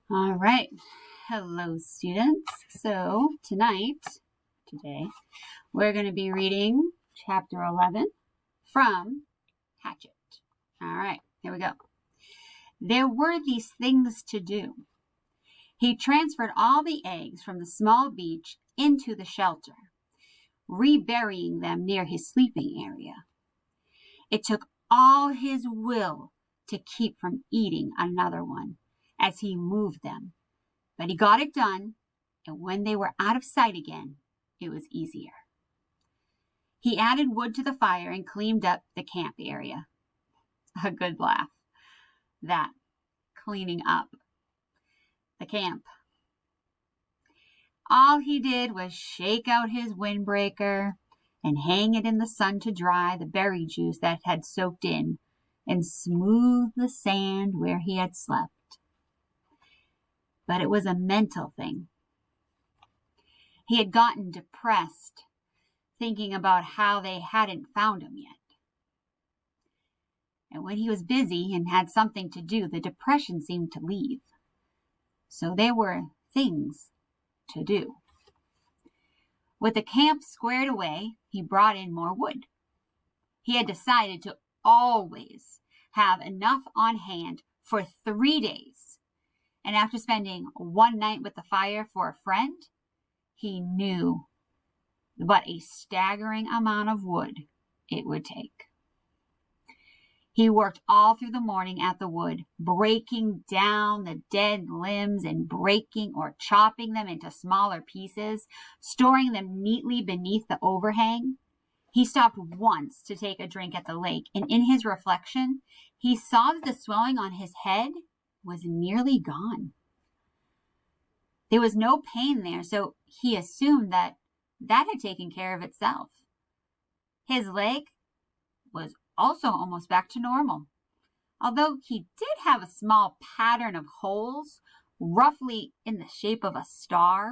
All right. Hello, students. So today, we're going to be reading chapter 11 from Hatchet. All right, here we go. There were these things to do. He transferred all the eggs from the small beach into the shelter, reburying them near his sleeping area. It took all his will to keep from eating another one as he moved them. But he got it done, and when they were out of sight again, it was easier. He added wood to the fire and cleaned up the camp area. A good laugh. That, cleaning up the camp. All he did was shake out his windbreaker and hang it in the sun to dry the berry juice that had soaked in and smooth the sand where he had slept. But it was a mental thing. He had gotten depressed, thinking about how they hadn't found him yet. And when he was busy and had something to do, the depression seemed to leave. So there were things to do. With the camp squared away, he brought in more wood. He had decided to always have enough on hand for 3 days. And after spending one night with the fire for a friend, he knew what a staggering amount of wood it would take. He worked all through the morning at the wood, breaking down the dead limbs and breaking or chopping them into smaller pieces, storing them neatly beneath the overhang. He stopped once to take a drink at the lake, and in his reflection, he saw that the swelling on his head was nearly gone. There was no pain there, so he assumed that had taken care of itself. His leg was also almost back to normal, although he did have a small pattern of holes, roughly in the shape of a star,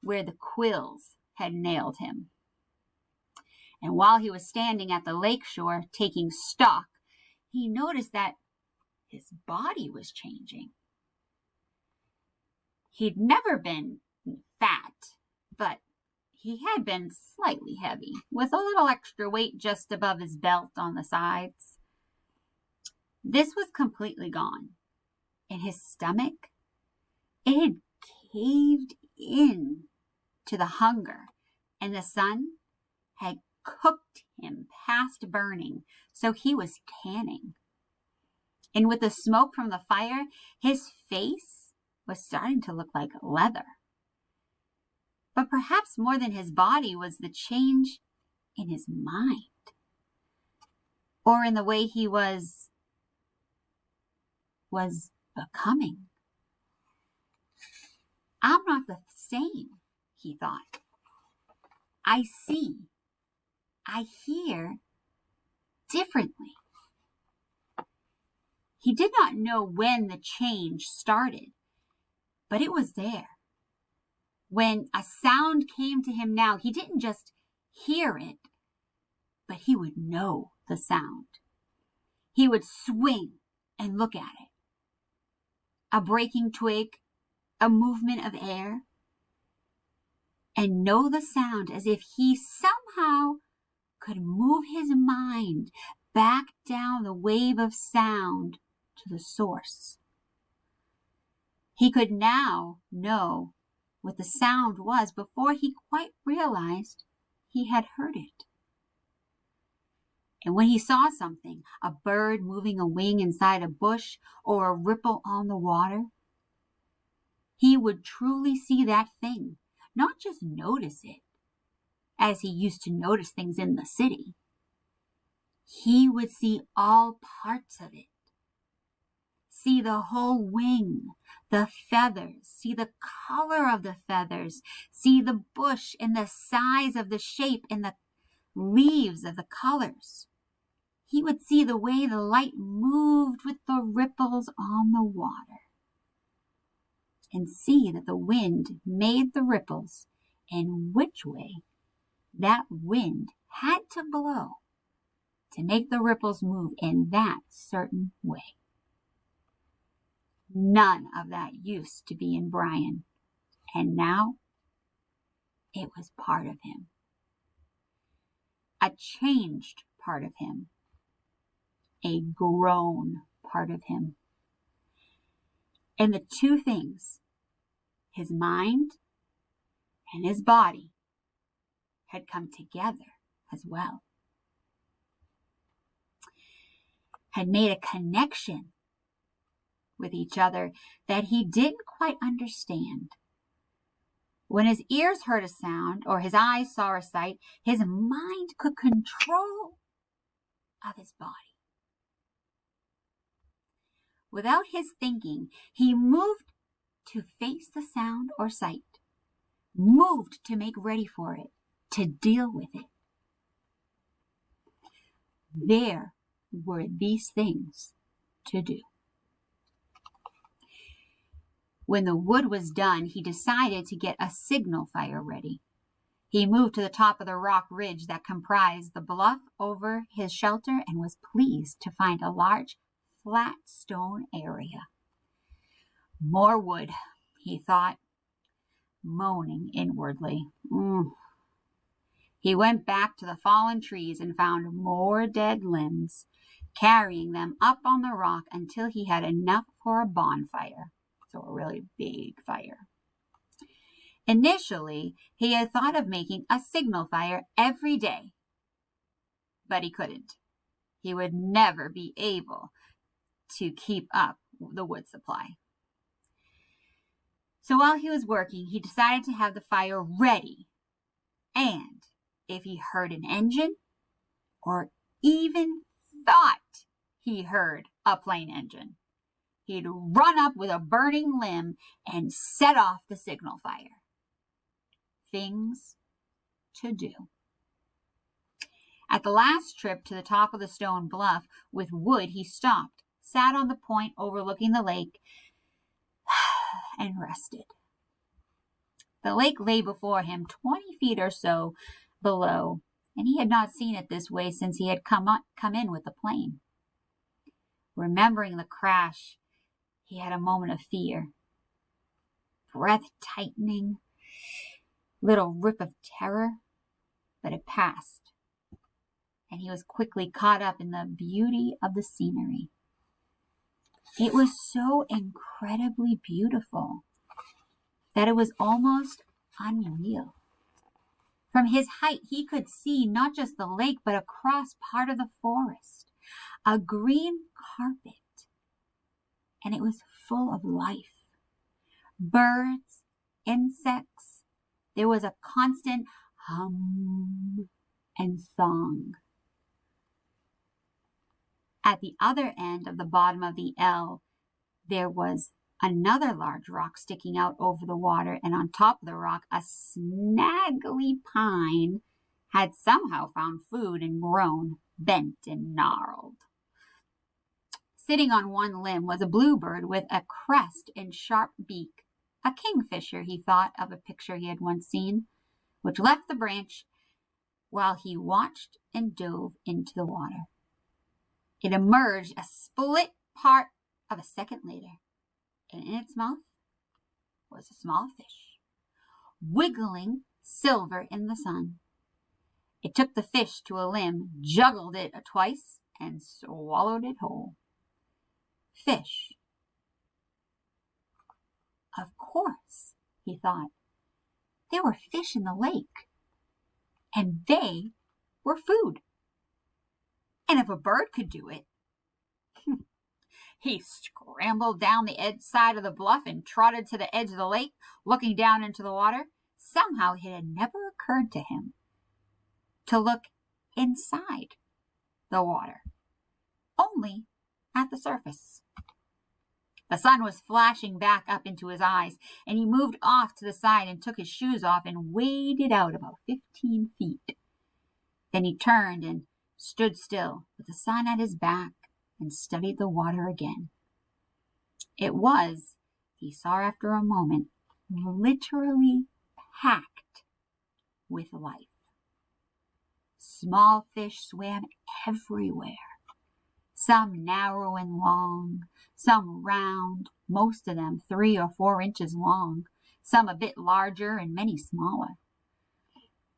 where the quills had nailed him. And while he was standing at the lake shore taking stock, he noticed that his body was changing. He'd never been fat, but he had been slightly heavy, with a little extra weight just above his belt on the sides. This was completely gone. And his stomach, it had caved in to the hunger, and the sun had cooked him past burning, so he was tanning. And with the smoke from the fire, his face was starting to look like leather. But perhaps more than his body was the change in his mind, or in the way he was becoming. I'm not the same, he thought. I see, I hear differently. He did not know when the change started, but it was there. When a sound came to him now, he didn't just hear it, but he would know the sound. He would swing and look at it. A breaking twig, a movement of air, and know the sound as if he somehow could move his mind back down the wave of sound to the source. He could now know what the sound was before he quite realized he had heard it. And when he saw something, a bird moving a wing inside a bush or a ripple on the water, he would truly see that thing, not just notice it, as he used to notice things in the city. He would see all parts of it. See the whole wing, the feathers, see the color of the feathers, see the bush and the size of the shape and the leaves of the colors. He would see the way the light moved with the ripples on the water, and see that the wind made the ripples and which way that wind had to blow to make the ripples move in that certain way. None of that used to be in Brian, and now it was part of him. A changed part of him. A grown part of him. And the two things, his mind and his body, had come together as well. Had made a connection with each other that he didn't quite understand. When his ears heard a sound or his eyes saw a sight, his mind could control of his body. Without his thinking, he moved to face the sound or sight, moved to make ready for it, to deal with it. There were these things to do. When the wood was done, he decided to get a signal fire ready. He moved to the top of the rock ridge that comprised the bluff over his shelter and was pleased to find a large, flat stone area. More wood, he thought, moaning inwardly. He went back to the fallen trees and found more dead limbs, carrying them up on the rock until he had enough for a bonfire. So a really big fire. Initially, he had thought of making a signal fire every day, but he couldn't. He would never be able to keep up the wood supply. So while he was working, he decided to have the fire ready. And if he heard an engine, or even thought he heard a plane engine, he'd run up with a burning limb and set off the signal fire. Things to do. At the last trip to the top of the stone bluff with wood, he stopped, sat on the point overlooking the lake, and rested. The lake lay before him 20 feet or so below, and he had not seen it this way since he had come in with the plane. Remembering the crash, he had a moment of fear. Breath tightening, little rip of terror, but it passed, and he was quickly caught up in the beauty of the scenery. It was so incredibly beautiful that it was almost unreal. From his height, he could see not just the lake, but across part of the forest, a green carpet, and it was full of life. Birds, insects, there was a constant hum and song. At the other end of the bottom of the L, there was another large rock sticking out over the water, and on top of the rock, a snaggly pine had somehow found food and grown, bent and gnarled. Sitting on one limb was a bluebird with a crest and sharp beak, a kingfisher, he thought of a picture he had once seen, which left the branch while he watched and dove into the water. It emerged a split part of a second later, and in its mouth was a small fish, wiggling silver in the sun. It took the fish to a limb, juggled it twice, and swallowed it whole. Fish. Of course, he thought. There were fish in the lake, and they were food. And if a bird could do it, he scrambled down the side of the bluff and trotted to the edge of the lake, looking down into the water. Somehow it had never occurred to him to look inside the water, only at the surface. The sun was flashing back up into his eyes, and he moved off to the side and took his shoes off and waded out about 15 feet. Then he turned and stood still with the sun at his back and studied the water again. It was, he saw after a moment, literally packed with life. Small fish swam everywhere. some narrow and long, some round, most of them 3 or 4 inches long, some a bit larger and many smaller.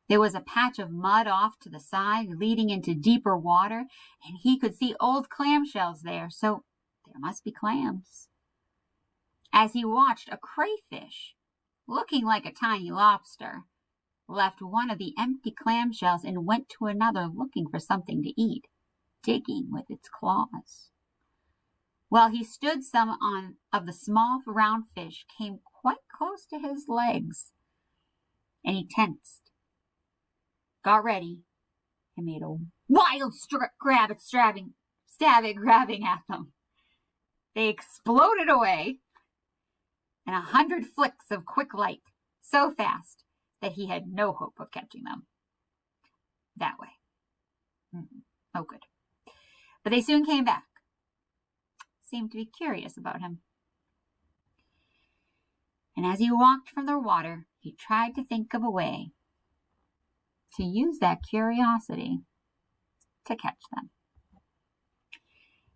There was a patch of mud off to the side leading into deeper water, and he could see old clamshells there, so there must be clams. As he watched, a crayfish, looking like a tiny lobster, left one of the empty clamshells and went to another looking for something to eat, digging with its claws. Well, he stood, some of the small round fish came quite close to his legs, and he tensed, got ready, and made a wild grab at stabbing grabbing at them. They exploded away in 100 flicks of quick light, so fast that he had no hope of catching them that way. Oh, good. But they soon came back, seemed to be curious about him. And as he walked from the water, he tried to think of a way to use that curiosity to catch them.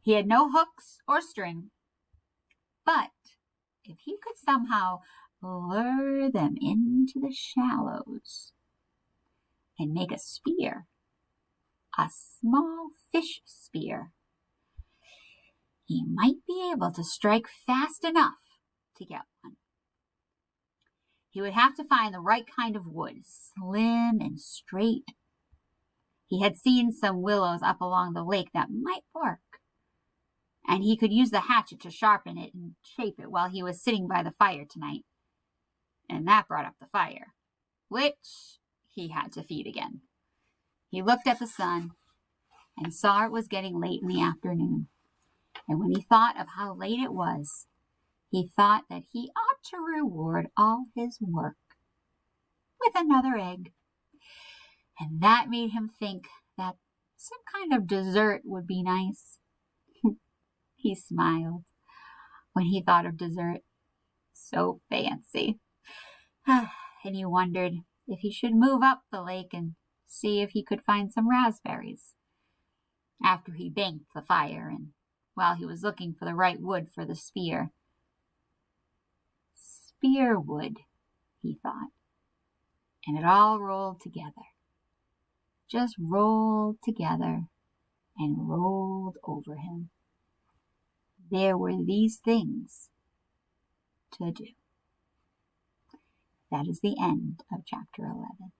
He had no hooks or string, but if he could somehow lure them into the shallows and make a spear, a small fish spear, he might be able to strike fast enough to get one. He would have to find the right kind of wood, slim and straight. He had seen some willows up along the lake that might work, and he could use the hatchet to sharpen it and shape it while he was sitting by the fire tonight. And that brought up the fire, which he had to feed again. He looked at the sun and saw it was getting late in the afternoon. And when he thought of how late it was, he thought that he ought to reward all his work with another egg. And that made him think that some kind of dessert would be nice. He smiled when he thought of dessert. So fancy. And he wondered if he should move up the lake and see if he could find some raspberries. After he banked the fire and while he was looking for the right wood for the spear. Spear wood, he thought, and it all rolled together. Just rolled together and rolled over him. There were these things to do. That is the end of chapter 11.